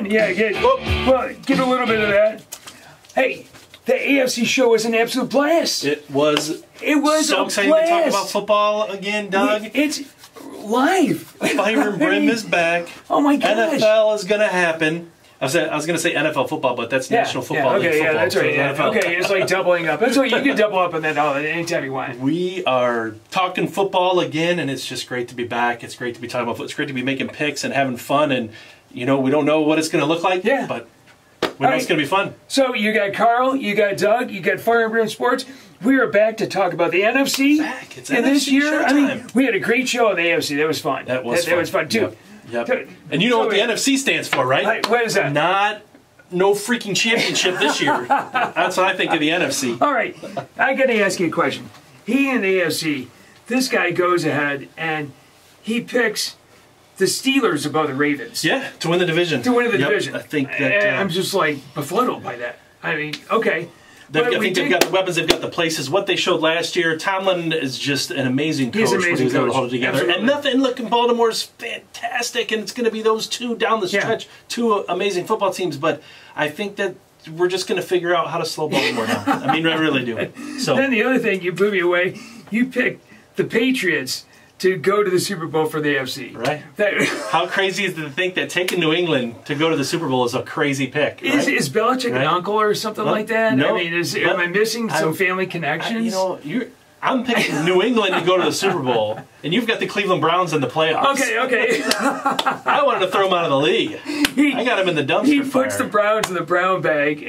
Yeah, well, get a little bit of that. Hey, the AFC show was an absolute blast. It was so exciting blast. to talk about football again, Doug. It's live. Byron Brimm is back. Oh my gosh. NFL is going to happen. I was going to say NFL football, but that's National Football League football. Yeah, that's right. So Okay, it's like doubling up. That's what you can double up on that anytime you want. We are talking football again, and it's just great to be back. It's great to be talking about football. It's great to be making picks and having fun. And, we don't know what it's going to look like, but we know it's going to be fun. So you got Carl, you got Doug, you got Fire and Brimm Sports. We are back to talk about the NFC. It's and NFC this year, showtime. I mean, we had a great show on the AFC. That was fun. That was fun too. Yep. And you know what the NFC stands for, right? What is that? No freaking championship this year. That's what I think of the NFC. All right, I got to ask you a question. He in the AFC, this guy goes ahead and he picks the Steelers above the Ravens. Yeah, to win the division. Division. I think that I'm just like befuddled by that. I mean, okay. I think they've got the weapons, they've got the places. What they showed last year, Tomlin is just an amazing coach. He's an amazing coach. Able to hold it together. Absolutely. And nothing, look, Baltimore's fantastic, and it's going to be those two down the stretch, two amazing football teams. But I think that we're just going to figure out how to slow Baltimore down. I mean, I really do. So then the other thing, you blew me away. You picked the Patriots to go to the Super Bowl for the AFC. Right. How crazy is it to think that taking New England to go to the Super Bowl is a crazy pick? Right? Is Belichick an uncle or something like that? No. I mean, am I missing some family connections? I'm picking New England to go to the Super Bowl, and you've got the Cleveland Browns in the playoffs. Okay. I wanted to throw them out of the league. I got them in the dumpster He fire. puts the Browns in the brown bag.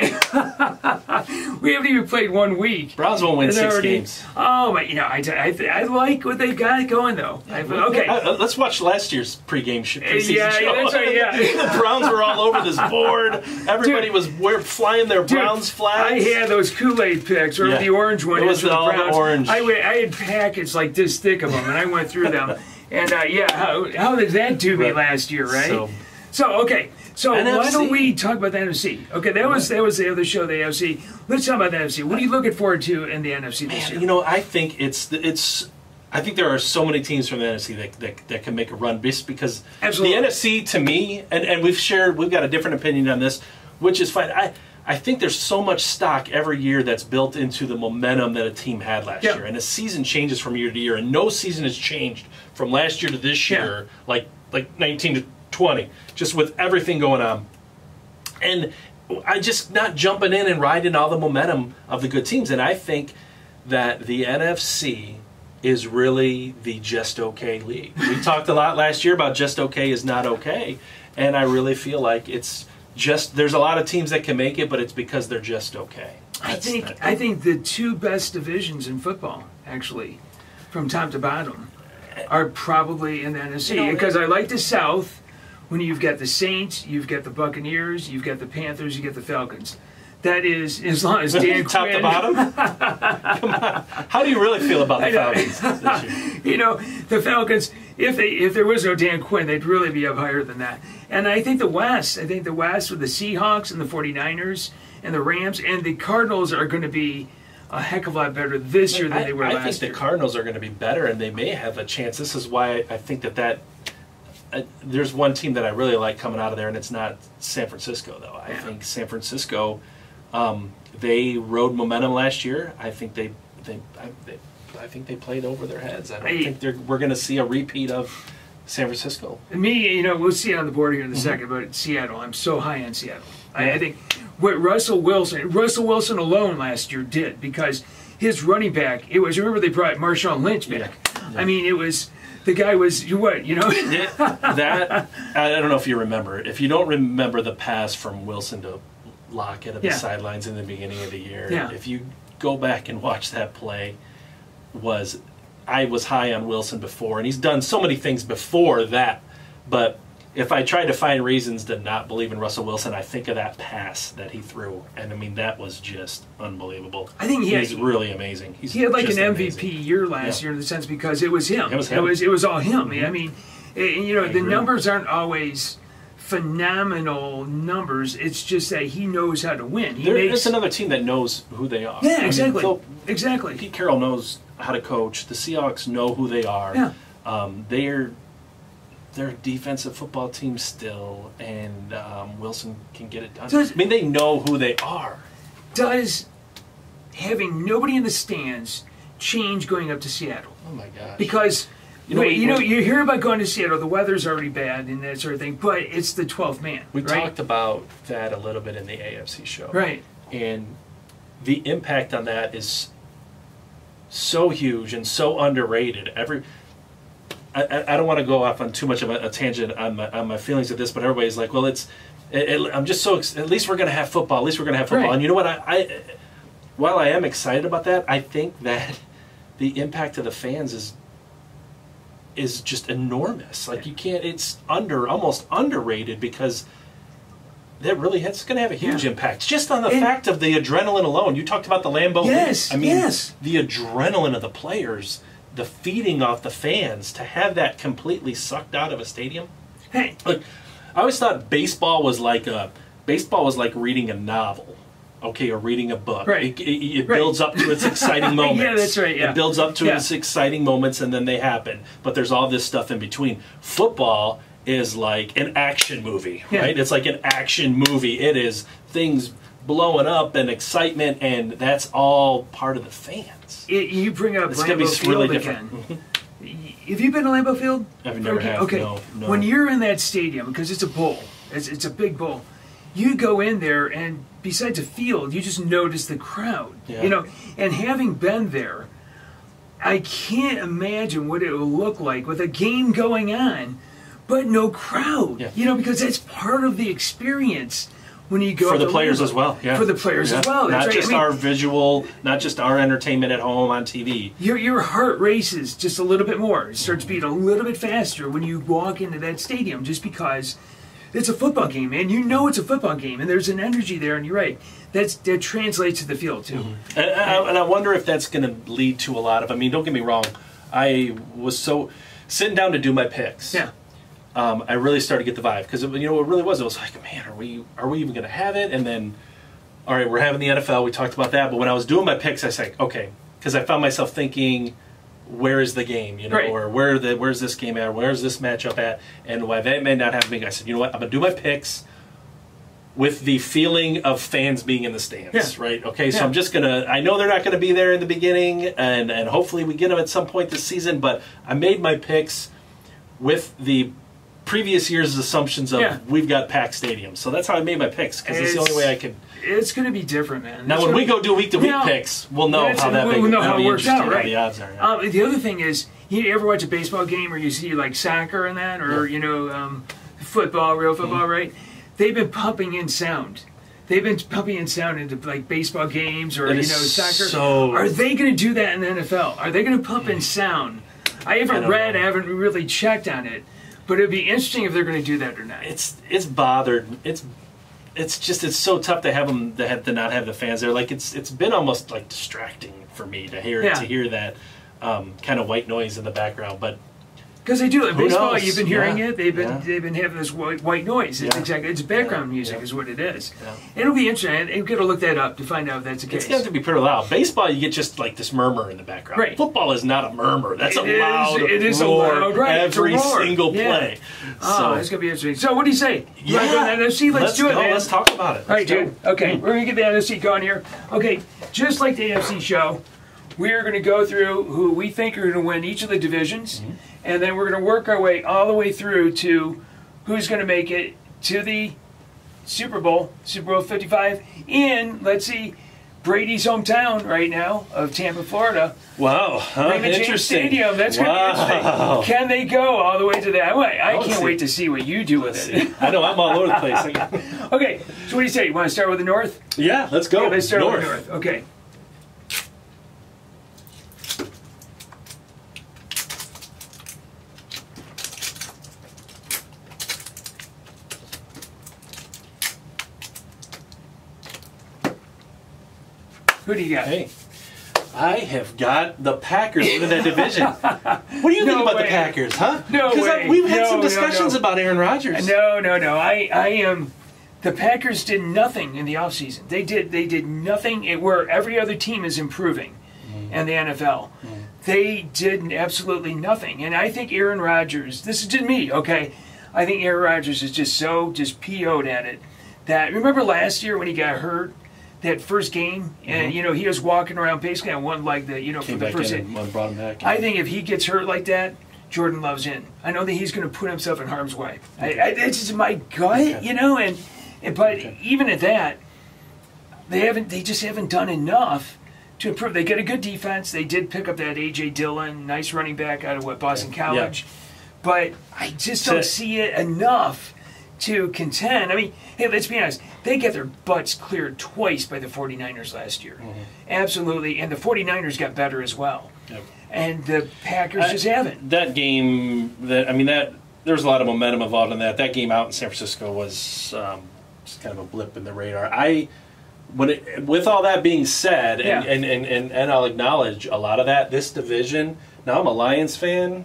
We haven't even played 1 week. Browns won't win 6 games. Oh, my, I like what they've got going, though. Let's watch last year's pregame preseason show. That's right, The Browns were all over this board. Everybody was flying their Browns flags. I had those Kool-Aid picks, or the orange one. It was the Browns. Orange. I had packets like this thick of them, and I went through them. And how did that do me last year, right? So why don't we talk about the NFC? Okay, that was the other show, the AFC. Let's talk about the NFC. What are you looking forward to in the NFC this year? I think I think there are so many teams from the NFC that can make a run just because the NFC, to me, and we've got a different opinion on this, which is fine. I think there's so much stock every year that's built into the momentum that a team had last year. And a season changes from year to year, and no season has changed from last year to this year, like 19 to 20, just with everything going on. And I just not jumping in and riding all the momentum of the good teams. And I think that the NFC is really the just okay league. We talked a lot last year about just okay is not okay. And I really feel like it's just, there's a lot of teams that can make it, but it's because they're just okay. I think the 2 best divisions in football, actually, from top to bottom, are probably in the NFC. Because I like the South, when you've got the Saints, you've got the Buccaneers, you've got the Panthers, you've got the Falcons. That is, as long as Dan top Quinn... Top to bottom? Come on. How do you really feel about the Falcons this year? The Falcons, if there was no Dan Quinn, they'd really be up higher than that. And I think the West with the Seahawks and the 49ers and the Rams and the Cardinals are going to be a heck of a lot better this year than they were last year. I think the Cardinals are going to be better, and they may have a chance. This is why I think that there's one team that I really like coming out of there, and it's not San Francisco, though. I think San Francisco, they rode momentum last year. I think they played over their heads. I don't think we're going to see a repeat of San Francisco. Me, we'll see it on the board here in a second, but Seattle, I'm so high on Seattle. I think what Russell Wilson alone last year did, because his running back, remember they brought Marshawn Lynch back. Yeah. I mean, the guy was, that, I don't know if you remember. If you don't remember the pass from Wilson to Lockett at the sidelines in the beginning of the year, if you go back and watch that play, I was high on Wilson before, and he's done so many things before that, but if I tried to find reasons to not believe in Russell Wilson, I think of that pass that he threw, and I mean, that was just unbelievable. I think he's really amazing. He had like an MVP year last year in the sense because it was him. It was all him. I mean, the numbers aren't always phenomenal numbers. It's just that he knows how to win. It's another team that knows who they are. Yeah, exactly. Exactly. Pete Carroll knows how to coach. The Seahawks know who they are. Yeah. they're a defensive football team still, and Wilson can get it done. Does, I mean, they know who they are. Does having nobody in the stands change going up to Seattle? Oh my gosh! Because you hear about going to Seattle, the weather's already bad and that sort of thing, but it's the 12th man. We right? talked about that a little bit in the AFC show, right? And the impact on that is so huge and so underrated. I don't want to go off on too much of a tangent on my feelings of this, but everybody's like, well, I'm just so at least we're going to have football. At least we're going to have football. Right. And you know what? While I am excited about that, I think that the impact of the fans is just enormous. Like you can't. It's almost underrated because that really it's going to have a huge impact just on the fact of the adrenaline alone. You talked about the Lambeau. Yes. I mean, the adrenaline of the players. The feeding off the fans, to have that completely sucked out of a stadium. Hey, look, I always thought baseball was like reading a novel, okay, or reading a book. Right. It builds up to its exciting moments. Yeah, that's right. Yeah. It builds up to its exciting moments, and then they happen. But there's all this stuff in between. Football is like an action movie, right? It's like an action movie. It is things blowing up and excitement, and that's all part of the fans. You bring up it's Lambeau Field really again. Have you been to Lambeau Field? I've never have. Okay. No. When you're in that stadium, because it's a bowl, it's a big bowl, you go in there, and besides the field, you just notice the crowd. Yeah. You know, and having been there, I can't imagine what it will look like with a game going on, but no crowd. Yeah. You know, because that's part of the experience. When you go for the players as well, for the players as well. That's not right. just our visual, not just our entertainment at home on TV. Your heart races just a little bit more. It starts beating a little bit faster when you walk into that stadium, just because it's a football game, man. You know it's a football game, and there's an energy there. And you're right, that translates to the field too. Mm-hmm. And I wonder if that's going to lead to a lot of. I mean, don't get me wrong. I was so sitting down to do my picks. Yeah. I really started to get the vibe because it really was. It was like, man, are we even going to have it? And then, all right, we're having the NFL. We talked about that. But when I was doing my picks, I said, okay, because I found myself thinking, where is the game? You know, right. Or where's this game at? Where's this matchup at? And why that may not have been. I said, you know what? I'm going to do my picks with the feeling of fans being in the stands, right? Okay, so I'm just going to. I know they're not going to be there in the beginning, and hopefully we get them at some point this season. But I made my picks with the previous year's assumptions of we've got packed stadiums. So that's how I made my picks, because it's the only way I could. It's going to be different, man. Now, when we go do week-to-week picks, we'll know how that we'll know how it works out, right? The odds are. The other thing is, you ever watch a baseball game, or you see like soccer and that, or football, real football, right? They've been pumping in sound. They've been pumping in sound into like baseball games or soccer. Are they going to do that in the NFL? Are they going to pump in sound? I haven't really checked on it. But it'd be interesting if they're going to do that or not. It's bothered. It's so tough to have them to not have the fans there. Like it's been almost like distracting for me to hear that kind of white noise in the background. But because they do in baseball, you've been hearing it. They've been having this white noise. It's it's background music is what it is. Yeah. It'll be interesting. I'm going to look that up to find out if that's the case. It's going to be pretty loud. Baseball, you get just like this murmur in the background. Right. Football is not a murmur. That's a loud roar. It is a loud, right? Every single play. Oh, it's going to be interesting. So what do you say? You want to go to the NFC? Let's do it, man. Let's talk about it. All right, dude. Okay, we're going to get the NFC going here. Okay, just like the NFC show, we are going to go through who we think are going to win each of the divisions, and then we're going to work our way all the way through to who's going to make it to the Super Bowl 55, in, let's see, Brady's hometown right now of Tampa, Florida. Wow, Raymond James Stadium. That's going to be interesting. Can they go all the way to that? I can't wait to see what you do with it. I know, I'm all over the place. Okay, so what do you say? You want to start with the North? Yeah, let's go. Okay, let's start with the North. Okay. Who do you got? Hey, I have got the Packers in that division. What do you think about the Packers, huh? No way. Because we've had some discussions about Aaron Rodgers. No. I am. The Packers did nothing in the offseason. They did nothing where every other team is improving in the NFL. they did absolutely nothing. And I think Aaron Rodgers, this is just me, okay? I think Aaron Rodgers is just PO'd at it. That, remember last year when he got hurt, that first game, and he was walking around basically on one leg that for the first game. Brought him back. I think if he gets hurt like that, Jordan Love's in. I know that he's going to put himself in harm's way. It's just my gut, but even at that, they just haven't done enough to improve. They get a good defense. They did pick up that A.J. Dillon, nice running back out of Boston College. Yeah. But I just don't see it enough to contend. I mean, hey, let's be honest. They get their butts cleared twice by the 49ers last year. Absolutely. And the 49ers got better as well. Yep. And the Packers just haven't. That game, there was a lot of momentum involved in that. That game out in San Francisco was just kind of a blip in the radar. With all that being said, and I'll acknowledge a lot of that, this division, now I'm a Lions fan.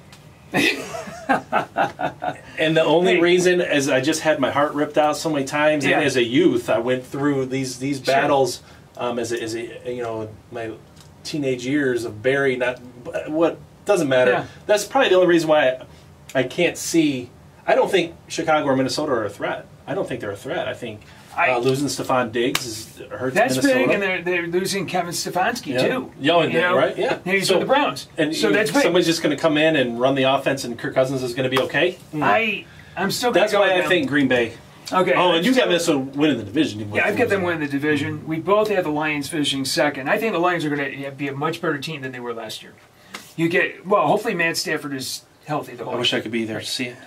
And the only reason is I just had my heart ripped out so many times. And as a youth, I went through these battles as a my teenage years of Barry. Doesn't matter. Yeah. That's probably the only reason why I can't see. I don't think Chicago or Minnesota are a threat. I don't think they're a threat. I think losing Stephon Diggs hurts that's Minnesota. Big, and they're losing Kevin Stefanski too. Right? Yeah. He's with the Browns. And so that's big. Somebody's just going to come in and run the offense, and Kirk Cousins is going to be okay. I'm still. That's why I think Green Bay. Okay. Oh, and you got Minnesota winning the division. Yeah, I've got them winning the division. We both have the Lions finishing second. I think the Lions are going to be a much better team than they were last year. Hopefully Matt Stafford is healthy the whole I wish I could be there to see it.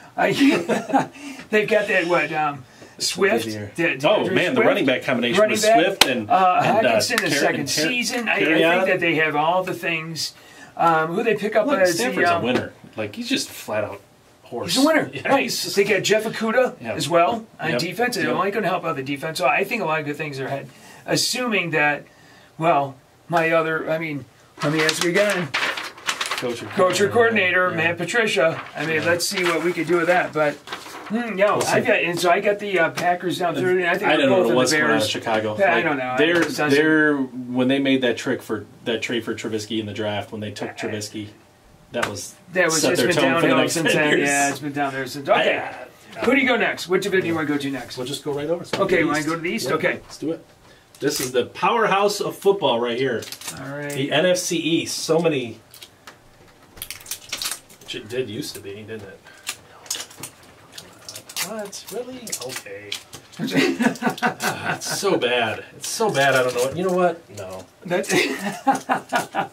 They've got that Swift. The running back combination with Swift and Hockenson in the second season. I think that they have all the things. Who they pick up as Stafford's a winner. He's just flat out horse. He's a winner. Yeah, nice. They got Jeff Okudah as well on defense. They're only going to help out the defense. So I think a lot of good things are ahead. Assuming that, let me ask you again. Coach or coordinator, Matt Patricia. Let's see what we could do with that. But I got the Packers down through, and I think don't know what's going on in Chicago. I don't know. They're when they made that trade for Trubisky in the draft, when they took Trubisky, that was it's been downhill since then. Yeah, it's been down there since. Okay, who do you go next? Which division do you want to go to next? We'll just go right over. Okay, you want to go to the East? Okay, let's do it. This is the powerhouse of football right here. All right, the NFC East. So many. It did used to be, didn't it? What? Really? Okay. It's so bad. It's so bad. I don't know what. You know what? No.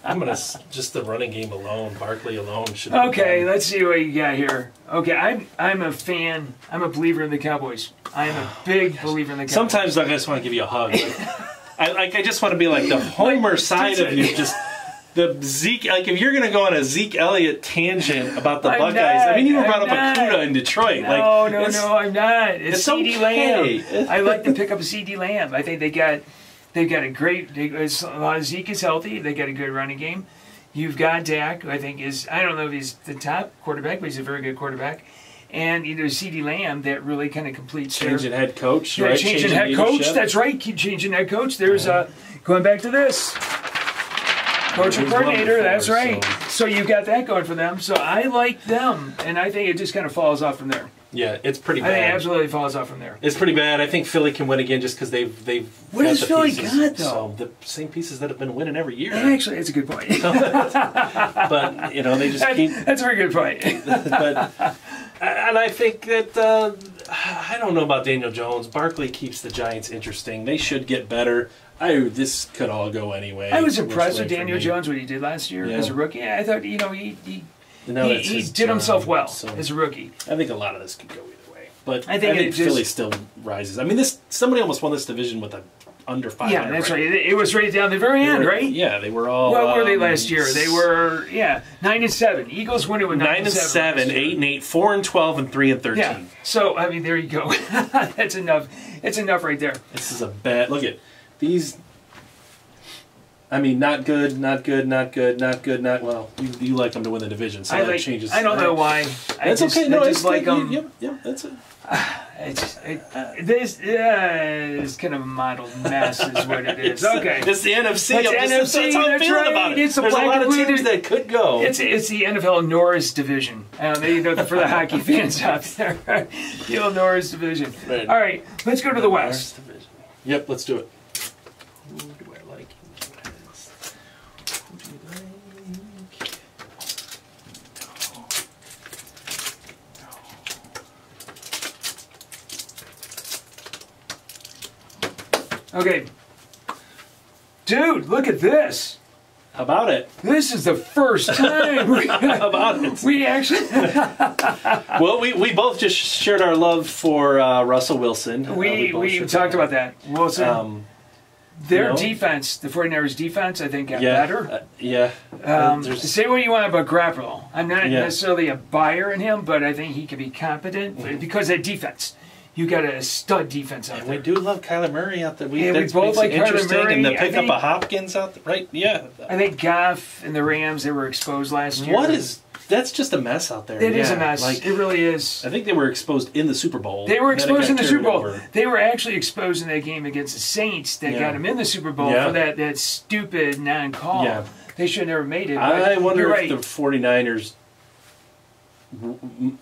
I'm gonna just the running game alone. Barkley alone should. Okay, let's see what you got here. Okay, I'm a fan. I'm a believer in the Cowboys. I am a big believer in the Cowboys. Sometimes I just want to give you a hug. I just want to be like the Homer side of you. Just. The Zeke, if you're going to go on a Zeke Elliott tangent about the Buckeyes, you were brought up Okudah in Detroit. No, I'm not. It's CeeDee Lamb. I like to pick up a CeeDee Lamb. I think they've got a great. A lot of Zeke is healthy. They got a good running game. You've got Dak, who I think I don't know if he's the top quarterback, but he's a very good quarterback. And CeeDee Lamb that really kind of completes changing head coach, right? Changing head coach. That's right. Keep changing head coach. There's going back to this. Coach and coordinator, that's right. So you've got that going for them. So I like them, and I think it just kind of falls off from there. Yeah, it's pretty bad. I think it absolutely falls off from there. It's pretty bad. I think Philly can win again just because they've what has Philly got, though? So the same pieces that have been winning every year. Actually, that's a good point. But, they just keep... That's a very good point. And I think that... I don't know about Daniel Jones. Barkley keeps the Giants interesting. They should get better. This could all go anyway. I was impressed with Daniel Jones, what he did last year as a rookie. I thought, he did himself well as a rookie. I think a lot of this could go either way. But I think Philly still rises. Somebody almost won this division with a under 500. Yeah, that's right. It was right down the very end, right? Yeah, they were all... What were they last year? They were, 9-7. Eagles winning with 9-7, 8-8, 4-12, and 3-13. Yeah. So, there you go. That's enough. It's enough right there. This is a bad... Look at these... not good, not good, not good, not good, not... Well, you like them to win the division, so that changes... I don't know why. That's okay. No, it's like them. Yep, that's it. This is kind of a modeled mess, is what it is. Okay, it's the NFC. That's how I'm feeling about it. It's There's a lot of teams that could go. It's the NFL Norris division. For the hockey fans out there, right? The old Norris division. Right. All right, let's go to the West. Yep, let's do it. Who do I like? Okay. Dude, look at this. How about it? This is the first time How about it? we actually... Well, we both just shared our love for Russell Wilson. We talked about that. Wilson. Their defense, the 49ers defense, I think got better. Say what you want about Garoppolo. I'm not necessarily a buyer in him, but I think he can be competent because of defense. You got a stud defense out there. We do love Kyler Murray out there. We both like Kyler Murray. And the pickup of Hopkins out there, right? Yeah. I think Goff and the Rams, they were exposed last year. That's just a mess out there. It is a mess. It really is. I think they were exposed in the Super Bowl. They were exposed in the Super Bowl. They were actually exposed in that game against the Saints that got them in the Super Bowl for that stupid non-call. Yeah. They should have never made it. I wonder if the 49ers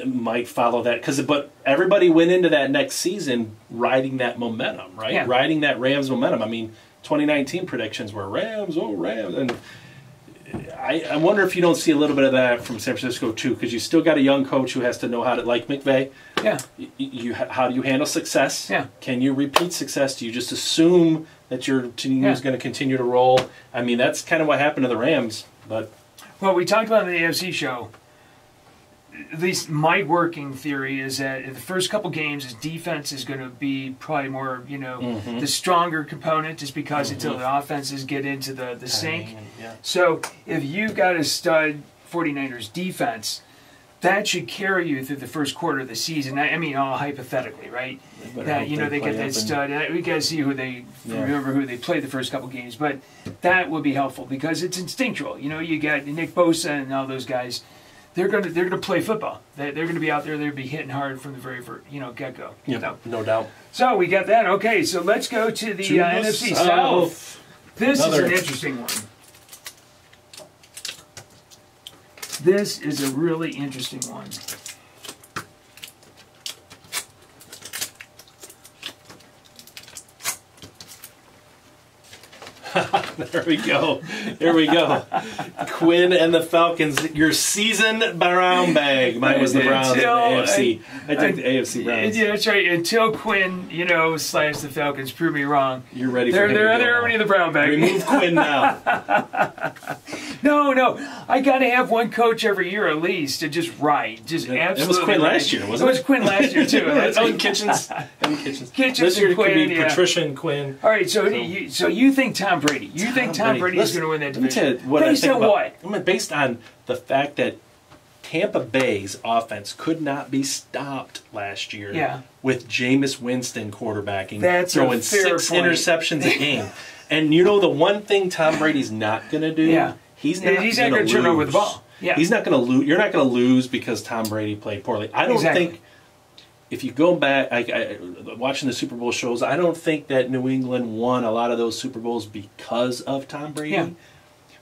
might follow that but everybody went into that next season riding that momentum, right? Yeah. Riding that Rams momentum. I mean, 2019 predictions were Rams, and I wonder if you don't see a little bit of that from San Francisco too, because you still got a young coach who has to know how to, like McVay. Yeah. How do you handle success? Yeah. Can you repeat success? Do you just assume that your team is going to continue to roll? I mean, that's kind of what happened to the Rams. But we talked about in the AFC show. At least my working theory is that in the first couple games, his defense is going to be probably more, the stronger component, just because until the offenses get into the sink. So if you got a stud 49ers defense, that should carry you through the first quarter of the season. I mean, all hypothetically, right? That they get that stud. We got to see remember who they played the first couple games, but that will be helpful because it's instinctual. You got Nick Bosa and all those guys. They're gonna play football. They're gonna be out there. They're gonna be hitting hard from the very first, get go. Yeah, no doubt. So we got that. Okay, so let's go to the NFC South. This is an interesting one. This is a really interesting one. There we go. There we go. Quinn and the Falcons, your season brown bag. Mine was the Browns and the AFC. I took the AFC Browns. Yeah, that's right. Until Quinn, slash the Falcons, prove me wrong. You're ready for him They're already in the brown bag. Remove Quinn now. No. I got to have one coach every year at least to just ride. Absolutely. It was Quinn last year, wasn't it? It was Quinn last year, too. That's Kitchens. Kitchens this year and Quinn, could be Patricia and Quinn. All right, so you think Tom Brady. You think Tom Brady is going to win that division? Let me tell you what based I think on about, what? Based on the fact that Tampa Bay's offense could not be stopped last year with Jameis Winston quarterbacking, throwing 6 interceptions a game. And the one thing Tom Brady's not going to do? He's not going to turn over the ball. Yeah. He's not going to lose. You're not going to lose because Tom Brady played poorly. I don't think... If you go back, watching the Super Bowl shows, I don't think that New England won a lot of those Super Bowls because of Tom Brady,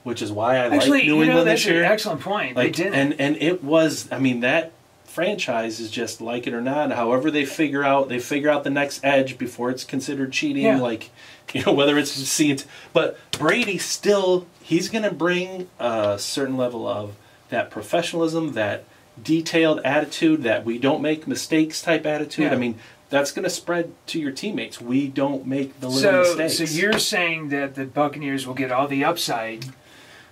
which is why I like New England this year. That's an excellent point. They didn't. And it was, that franchise is just, like it or not, however they figure out the next edge before it's considered cheating, whether it's seen. But Brady still, he's going to bring a certain level of that professionalism, that detailed attitude, that we don't make mistakes type attitude. That's going to spread to your teammates. We don't make the little mistakes. So you're saying that the Buccaneers will get all the upside.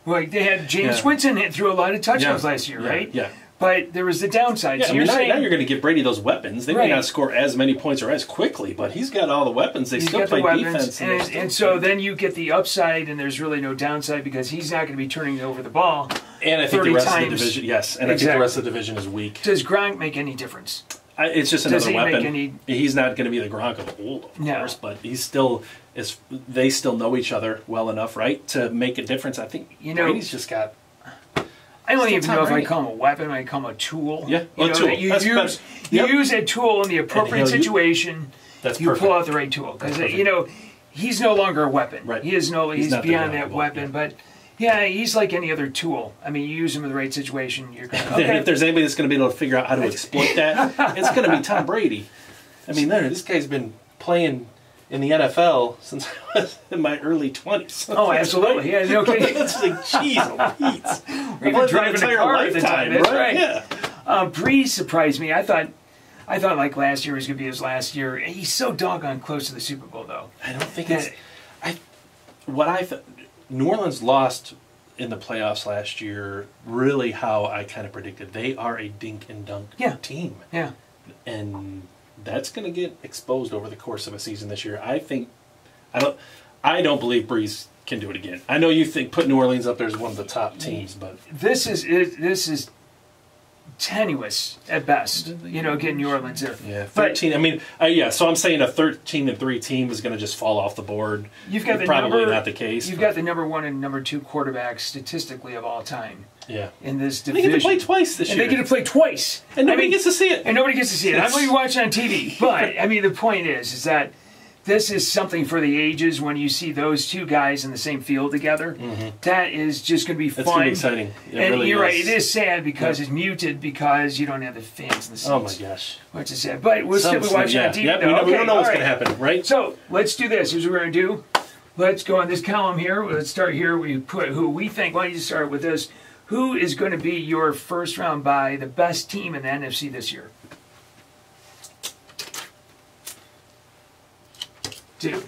They had James Winston hit through a lot of touchdowns last year, right? Yeah. But there was the downside. So now you're going to give Brady those weapons. They may not score as many points or as quickly, but he's got all the weapons. They still play defense. And so then you get the upside, and there's really no downside because he's not going to be turning over the ball. And I think the rest of the division, I think the rest of the division is weak. Does Gronk make any difference? It's just another weapon. He's not going to be the Gronk of old, of course, but he's still they still know each other well enough, right, to make a difference. I think Brady's just got. I don't even know if I call him a weapon. I call him a tool. Yeah, a tool. You use a tool in the appropriate situation. That's you perfect. pull out the right tool because he's no longer a weapon. Right. He's beyond that weapon. Yeah. But yeah, he's like any other tool. I mean, you use him in the right situation. You're gonna, okay. If there's anybody that's going to be able to figure out how to exploit that, it's going to be Tom Brady. I mean, this guy's been playing in the NFL since I was in my early 20s. Oh, absolutely. Yeah, no kidding. It's like, geez, We've been driving a car at the time. That's right. Yeah. Breeze surprised me. I thought like last year was going to be his last year. He's so doggone close to the Super Bowl, though. I don't think New Orleans lost in the playoffs last year. Really, how I kind of predicted they are a dink and dunk team. Yeah, and that's going to get exposed over the course of a season this year. I don't believe Breeze can do it again. I know you think put New Orleans up there as one of the top teams, but this is tenuous at best. Getting New Orleans there. Yeah, 13. So I'm saying a 13-3 team is going to just fall off the board. You've got probably not the case. You've got the number 1 and number 2 quarterbacks statistically of all time. Yeah. In this division. They get to play twice this year. And they get to play twice. And nobody gets to see it. And nobody gets to see it. I'm going to be watching on TV. But, the point is that this is something for the ages when you see those two guys in the same field together. Mm-hmm. That is just going to be fun. It's going to be exciting. You're right. It is sad because it's muted because you don't have the fans in the seats. Oh, my gosh. Which is sad. But we'll still be watching on TV. Yep, we don't know what's going to happen, right? So, let's do this. Here's what we're going to do. Let's go on this column here. Let's start here. We put who we think. Why don't you start with this? Who is going to be your first round bye, the best team in the NFC this year? Dude,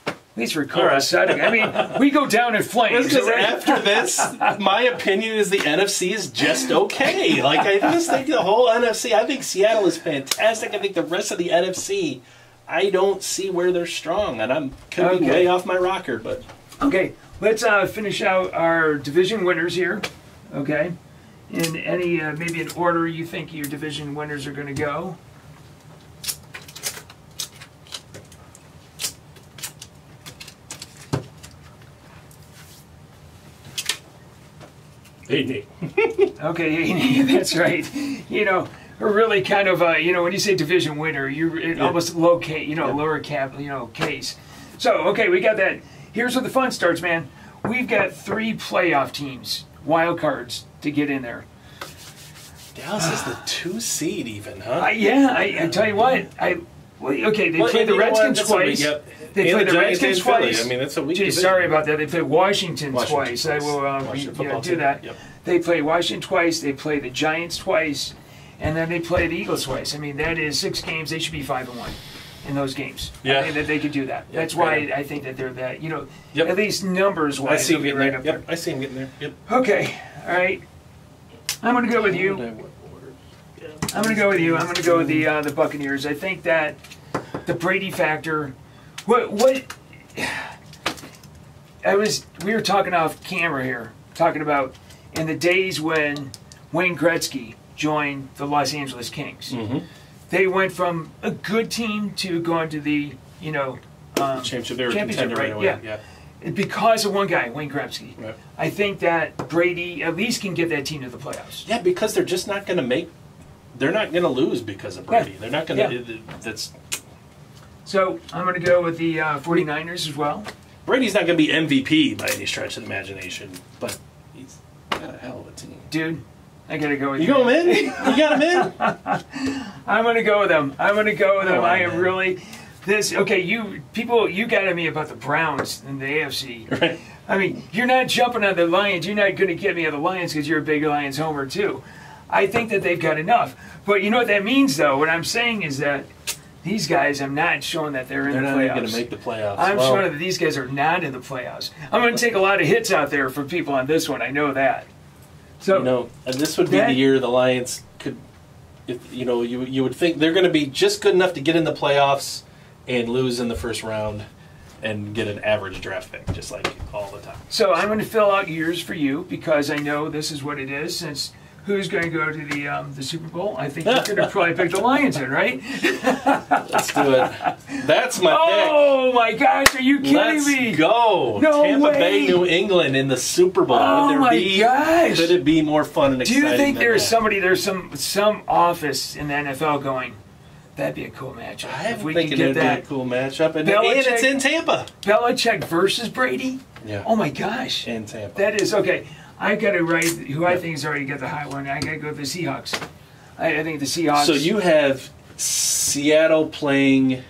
at least we're coinciding. We go down in flames. Because after this, my opinion is the NFC is just okay. I just think the whole NFC, I think Seattle is fantastic. I think the rest of the NFC, I don't see where they're strong. And I'm could be way off my rocker, but... Okay, let's finish out our division winners here. Okay, in any maybe an order you think your division winners are going to go. Hey, okay, that's right. We're really kind of when you say division winner, you almost locate lower cap case. So okay, we got that. Here's where the fun starts, man. We've got 3 playoff teams. Wild cards to get in there. Dallas is the 2 seed, even, huh? I tell you what. They played the Redskins twice. They played the Redskins twice. That's a weak division. Sorry about that. They played Washington twice. I will do that. Yep. They played Washington twice. They played the Giants twice, and then they played the Eagles twice. That is 6 games. They should be 5-1 in those games. Yeah. I think that they could do that. That's why I think that they're that. At least numbers wise. I see them getting there. Yep. I see them getting there. Yep. Okay. All right. I'm going to go with you. I'm going to go with you. I'm going to go with the Buccaneers. I think that the Brady factor. We were talking off camera here, talking about in the days when Wayne Gretzky joined the Los Angeles Kings. Mm-hmm. They went from a good team to going to the championship. They were contender right away. Yeah. Because of one guy, Wayne Gretzky. Right. I think that Brady at least can get that team to the playoffs. Yeah, because they're just not going to make. They're not going to lose because of Brady. Yeah. They're not going to. That's. So I'm going to go with the 49ers as well. Brady's not going to be MVP by any stretch of the imagination, but he's got a hell of a team. Dude, I got to go with you. You got him in? You got him in? I'm going to go with them. I am man. really... you got at me about the Browns in the AFC. Right. You're not jumping on the Lions. You're not going to get me on the Lions because you're a big Lions homer too. I think that they've got enough. But you know what that means, though? What I'm saying is that these guys, I'm not showing that they're in the playoffs. They're not going to make the playoffs. I'm showing that these guys are not in the playoffs. I'm going to take a lot of hits out there for people on this one. I know that. So and this would be the year the Lions could, you would think they're going to be just good enough to get in the playoffs and lose in the first round and get an average draft pick, just like all the time. So I'm going to fill out years for you because I know this is what it is. Since who's going to go to the Super Bowl? I think you're going to probably pick the Lions in, right? Let's do it. That's my pick. Oh my gosh, are you kidding me? Let's go. No Tampa way. Bay, New England in the Super Bowl. Oh my gosh. Could it be more fun and Do exciting? you think than there's that? some office in the NFL going, that'd be a cool matchup? I if we think could it'd get be that. a cool matchup. And Belichick- it's in Tampa. Belichick versus Brady? Yeah. Oh my gosh. In Tampa. That is, okay. I got to write who I think is already got the high one. I got to go with the Seahawks. I think the Seahawks. So you have Seattle playing.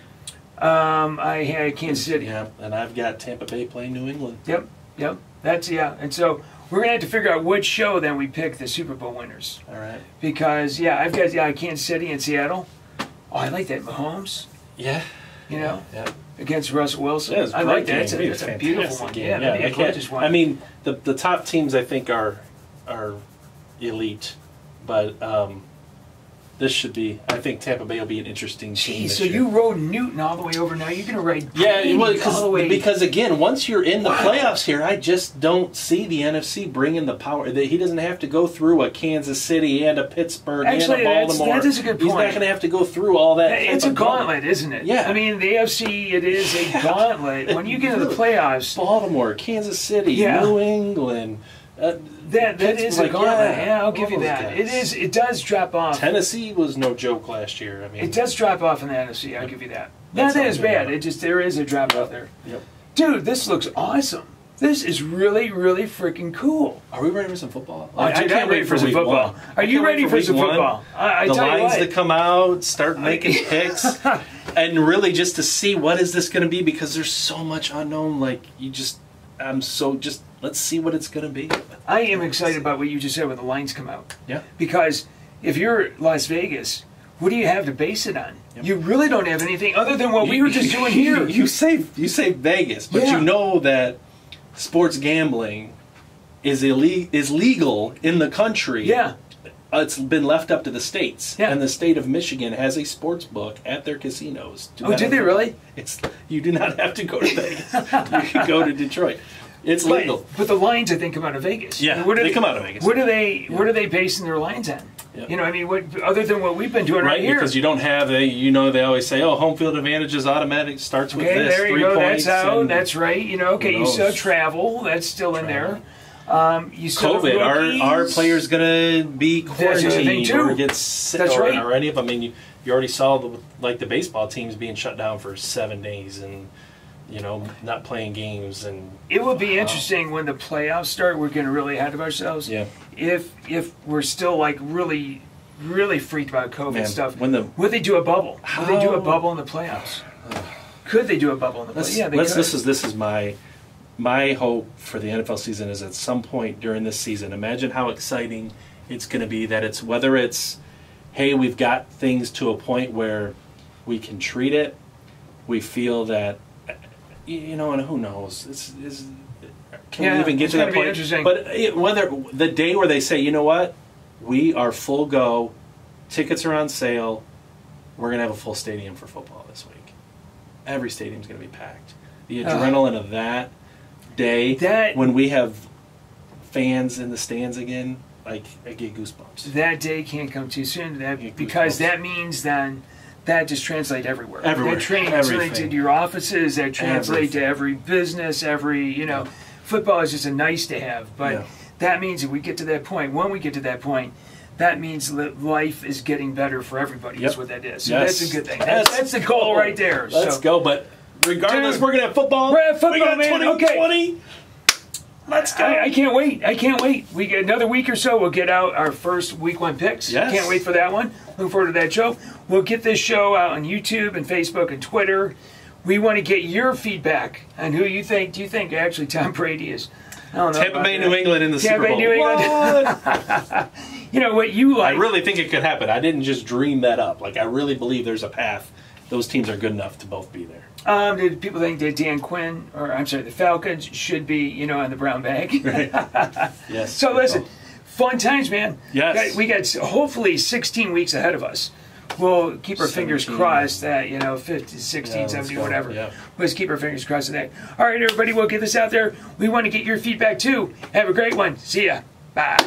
I had Kansas City. Yeah, and I've got Tampa Bay playing New England. Yep. That's, yeah. And so we're going to have to figure out which show then we pick the Super Bowl winners. All right. Because, yeah, I've got Kansas City and Seattle. Oh, I like that. Mahomes. Yeah. You know? Yeah. Against Russell Wilson. Yeah, it's a I like great that. game. That's a beautiful one. Game. Yeah, that'd be a gorgeous one. I mean, the top teams I think are elite, but this should be. I think Tampa Bay will be an interesting team. So this year. you rode Newton all the way over. Now you're going to ride Yeah, Brady all the way. because again, once you're in the playoffs here, I just don't see the NFC bringing the power. That he doesn't have to go through a Kansas City and a Pittsburgh Actually, and a Baltimore. that is a good point. He's not going to have to go through all that. It's a gauntlet, isn't it? Yeah. I mean, the AFC, it is a gauntlet. When you get into the playoffs, Baltimore, Kansas City, Yeah. New England. that is a gauntlet. Yeah, I'll give you all those that. guys. It does drop off. Tennessee was no joke last year. I mean, It does drop off in the NFC. I'll give you that. That's Not that all it's good. bad. It just there is a drop off there. Yep. Dude, this looks awesome. This is really, really freaking cool. Are we ready for some football? I can't wait for some week football. one. Are I you can't ready wait for week some one. football? I The tell you lines what. that come out, start making picks, and really just to see what is this going to be, because there's so much unknown. Like let's see what it's going to be. I am excited about what you just said when the lines come out. Yeah. Because if you're Las Vegas, what do you have to base it on? Yep. You really don't have anything other than what we were just doing here. You say Vegas, but Yeah. you know that sports gambling is legal in the country. Yeah. It's been left up to the states, Yeah. and the state of Michigan has a sports book at their casinos. Oh, did they really? You do not have to go to Vegas. You can go to Detroit. It's legal. But the lines, I think, come out of Vegas. Yeah, What are they come out of Vegas. What are they basing their lines on? Yeah. You know, I mean, what other than what we've been doing right here? Because you don't have they always say, oh, home field advantage is automatic, starts with Okay, this, there you 3 go. points. That's out. and That's right. You know, okay, who you still knows? travel. That's still in there. You still COVID, have rookies. are players going to be That's the other thing, quarantined too. or get sick? That's right. Or any of them? I mean, you already saw the baseball teams being shut down for 7 days and, not playing games. And It would be interesting when the playoffs start. We're getting really ahead of ourselves. Yeah. If we're still like really, really freaked about COVID Man, stuff, when would they do a bubble? Would they do a How- bubble in the playoffs? Could they do a bubble in the playoffs? Yeah, they could. This is my hope for the NFL season is at some point during this season. Imagine how exciting it's going to be that whether it's, hey, we've got things to a point where we can treat it. We feel that, and who knows? Can we even get to that point? Interesting. But whether the day where they say, you know what, we are full go, tickets are on sale, we're going to have a full stadium for football this week. Every stadium's going to be packed. The adrenaline of that day when we have fans in the stands again, like I get goosebumps. That day can't come too soon. Because that means then that just translates everywhere. That translates into your offices. That translates to every business. Football is just a nice to have. But that means if we get to that point, when we get to that point, that means that life is getting better for everybody. That's what that is. So that's a good thing. That's the goal right there. Let's go. But regardless, we're gonna have football. We're at football, we got man. 2020. Let's go. I can't wait. We get another week or so. We'll get out our first week 1 picks. Yes. Can't wait for that one. Looking forward to that show. We'll get this show out on YouTube and Facebook and Twitter. We want to get your feedback on who you think. Do you think actually Tom Brady is? I don't know. Tampa Bay, New England in the Super Bowl. Tampa Bay, New England. You know what you like. I really think it could happen. I didn't just dream that up. Like I really believe there's a path. Those teams are good enough to both be there. Did people think that the Falcons should be, on the brown bag? Right. Yes. So listen, fun times, man. Yes. We got hopefully 16 weeks ahead of us. We'll keep our fingers crossed that, 50, 16, 70, whatever. Yeah. Let's keep our fingers crossed on that. All right, everybody, we'll get this out there. We want to get your feedback, too. Have a great one. See ya. Bye.